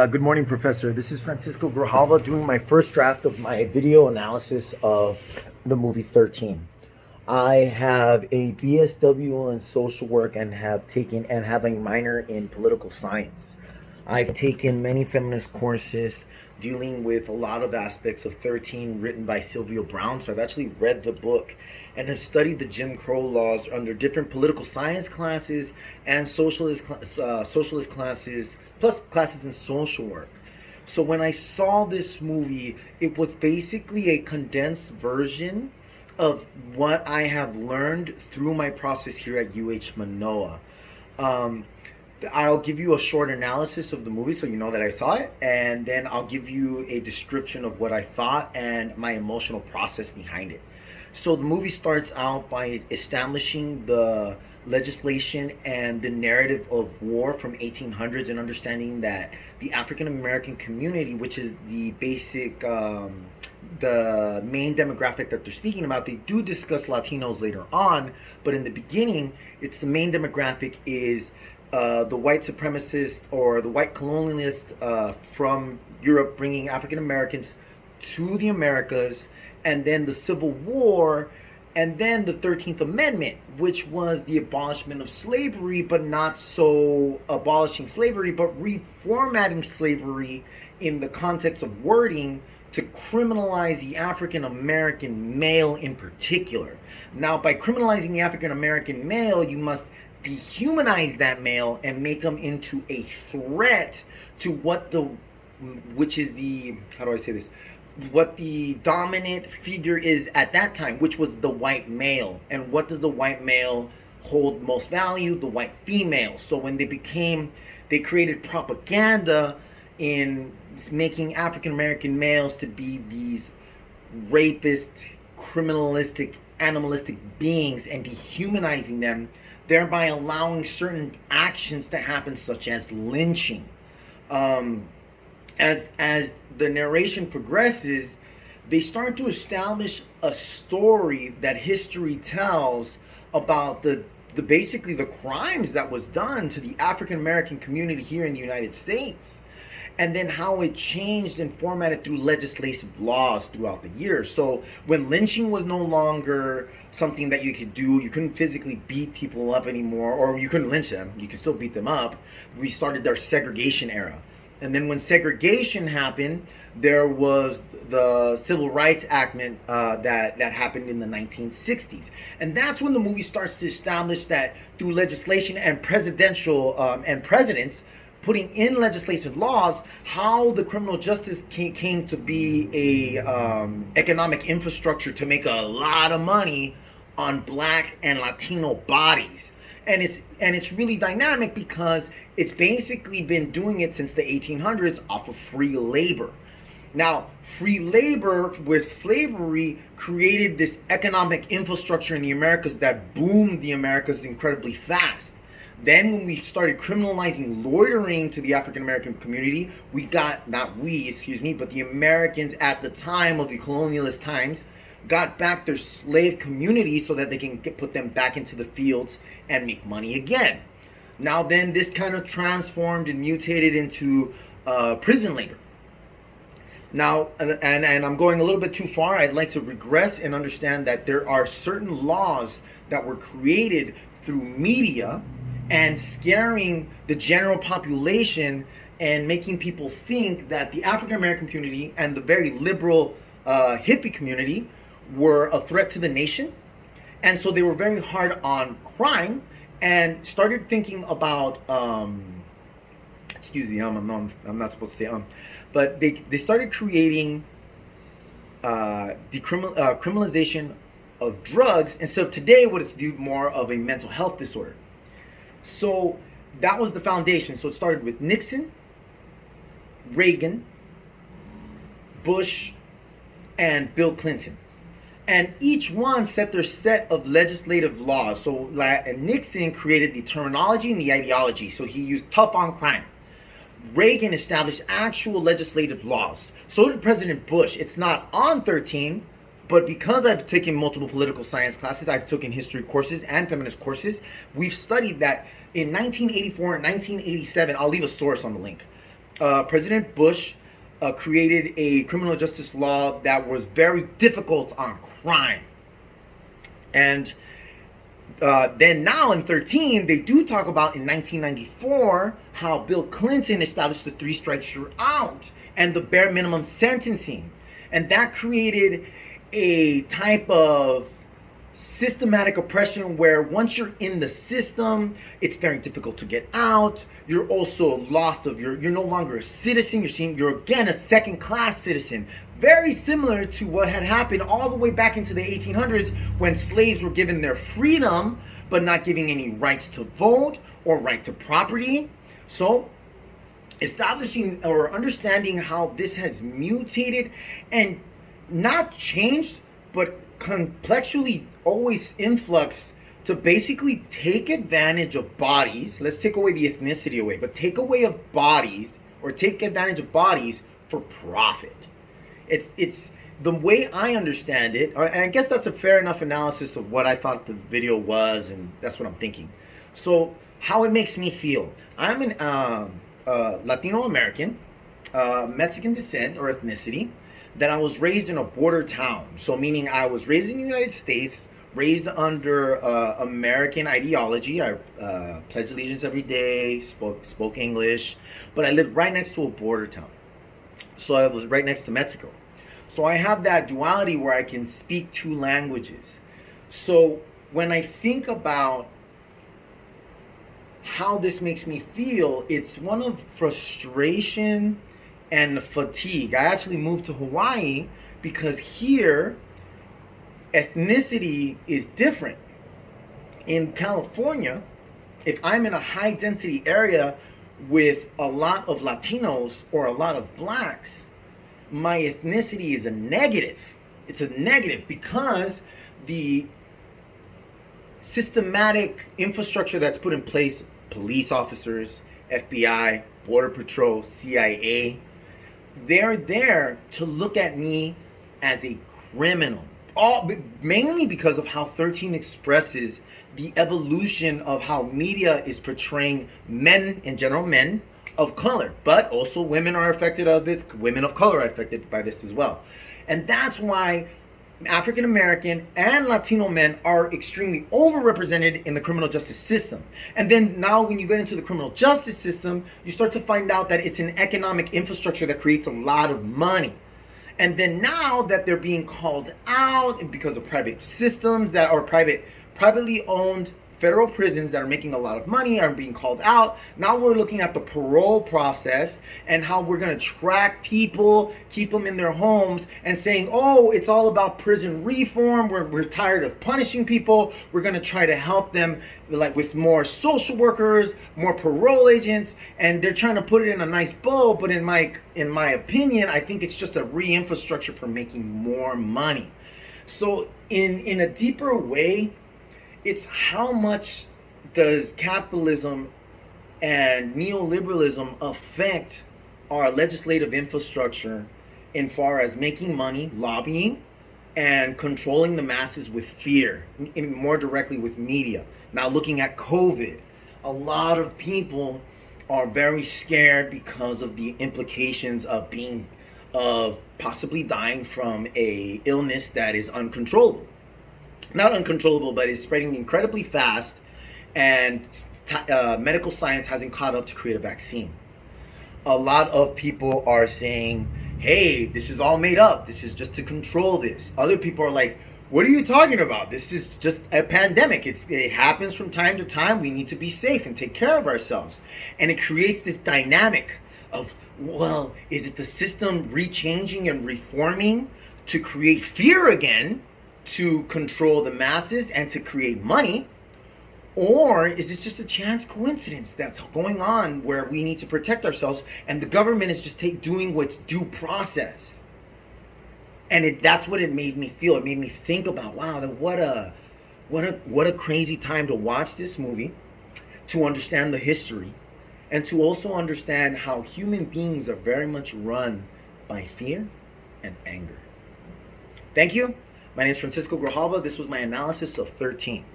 Good morning, Professor. This is Francisco Grijalva doing my first draft of my video analysis of the movie 13. I have a BSW in social work and have a minor in political science. I've taken many feminist courses dealing with a lot of aspects of 13 written by Sylvia Browne. So I've actually read the book and have studied the Jim Crow laws under different political science classes and socialist classes, plus classes in social work. So when I saw this movie, it was basically a condensed version of what I have learned through my process here at UH Manoa. I'll give you a short analysis of the movie so you know that I saw it, and then I'll give you a description of what I thought and my emotional process behind it. So the movie starts out by establishing the legislation and the narrative of war from 1800s and understanding that the African American community, which is the basic the main demographic that they're speaking about. They do discuss Latinos later on, but in the beginning, it's the main demographic is the white supremacist or the white colonialist from Europe bringing African Americans to the Americas, and then the Civil War, and then the 13th Amendment, which was the abolishment of slavery, but not so abolishing slavery, but reformatting slavery in the context of wording to criminalize the African American male in particular. Now, by criminalizing the African American male, you must dehumanize that male and make them into a threat to what the dominant figure is at that time, which was the white male. And what does the white male hold most value? The white female. So when they created propaganda in making African American males to be these rapist, criminalistic, animalistic beings and dehumanizing them, thereby allowing certain actions to happen, such as lynching. As the narration progresses, they start to establish a story that history tells about basically the crimes that was done to the African American community here in the United States, and then how it changed and formatted through legislative laws throughout the years. So when lynching was no longer something that you could do, you couldn't physically beat people up anymore, or you couldn't lynch them, you could still beat them up. We started our segregation era. And then when segregation happened, there was the Civil Rights Act that happened in the 1960s. And that's when the movie starts to establish that through legislation and presidents putting in legislative laws, how the criminal justice came to be a economic infrastructure to make a lot of money on Black and Latino bodies. And it's really dynamic because it's basically been doing it since the 1800s off of free labor. Now, free labor with slavery created this economic infrastructure in the Americas that boomed the Americas incredibly fast. Then when we started criminalizing loitering to the African American community, but the Americans at the time of the colonialist times got back their slave community so that they can put them back into the fields and make money again. Now then, this kind of transformed and mutated into prison labor. Now, and I'm going a little bit too far. I'd like to regress and understand that there are certain laws that were created through media and scaring the general population and making people think that the African American community and the very liberal hippie community were a threat to the nation. And so they were very hard on crime and started thinking about excuse the I'm not supposed to say but they started creating criminalization of drugs instead of today what is viewed more of a mental health disorder. So that was the foundation. So it started with Nixon, Reagan, Bush, and Bill Clinton. And each one set their set of legislative laws. So Nixon created the terminology and the ideology. So he used tough on crime. Reagan established actual legislative laws. So did President Bush. It's not on 13, but because I've taken multiple political science classes, I've taken history courses and feminist courses, we've studied that in 1984 and 1987, I'll leave a source on the link. President Bush created a criminal justice law that was very difficult on crime. And then now in 13, they do talk about in 1994 how Bill Clinton established the 3 strikes you're out and the bare minimum sentencing. And that created a type of systematic oppression where once you're in the system, it's very difficult to get out. You're also lost of you're no longer a citizen. You're again a second class citizen. Very similar to what had happened all the way back into the 1800s when slaves were given their freedom but not giving any rights to vote or right to property. So establishing or understanding how this has mutated and not changed but complexly always influx to basically take advantage of bodies. Let's take away the ethnicity away, but take away of bodies or take advantage of bodies for profit. It's the way I understand it, and I guess that's a fair enough analysis of what I thought the video was, and that's what I'm thinking. So how it makes me feel. I'm an Latino American, Mexican descent or ethnicity, that I was raised in a border town. So meaning I was raised in the United States, raised under American ideology. I pledged allegiance every day, spoke English, but I lived right next to a border town. So I was right next to Mexico. So I have that duality where I can speak 2 languages. So when I think about how this makes me feel, it's one of frustration and fatigue. I actually moved to Hawaii because here ethnicity is different. In California, if I'm in a high density area with a lot of Latinos or a lot of blacks, my ethnicity is a negative. It's a negative because the systematic infrastructure that's put in place, police officers, FBI, Border Patrol, CIA, they're there to look at me as a criminal. Mainly because of how 13 expresses the evolution of how media is portraying men, in general men, of color. But also women are affected of this. Women of color are affected by this as well. And that's why African American and Latino men are extremely overrepresented in the criminal justice system. And then now when you get into the criminal justice system, you start to find out that it's an economic infrastructure that creates a lot of money. And then now that they're being called out because of private systems that are privately owned federal prisons that are making a lot of money are being called out. Now we're looking at the parole process and how we're going to track people, keep them in their homes, and saying, oh, it's all about prison reform. We're tired of punishing people. We're going to try to help them like with more social workers, more parole agents, and they're trying to put it in a nice bow. But in my opinion, I think it's just a re-infrastructure for making more money. So in a deeper way, it's how much does capitalism and neoliberalism affect our legislative infrastructure in far as making money, lobbying, and controlling the masses with fear, more directly with media. Now looking at COVID, a lot of people are very scared because of the implications of possibly dying from a illness that is uncontrollable. Not uncontrollable, but is spreading incredibly fast, and medical science hasn't caught up to create a vaccine. A lot of people are saying, hey, this is all made up. This is just to control this. Other people are like, what are you talking about? This is just a pandemic. It happens from time to time. We need to be safe and take care of ourselves. And it creates this dynamic of, well, is it the system rechanging and reforming to create fear again, to control the masses and to create money? Or is this just a chance coincidence that's going on where we need to protect ourselves and the government is just doing what's due process? And that's what it made me feel. It made me think about, wow, what a crazy time to watch this movie, to understand the history, and to also understand how human beings are very much run by fear and anger. Thank you. My name is Francisco Grijalva. This was my analysis of 13.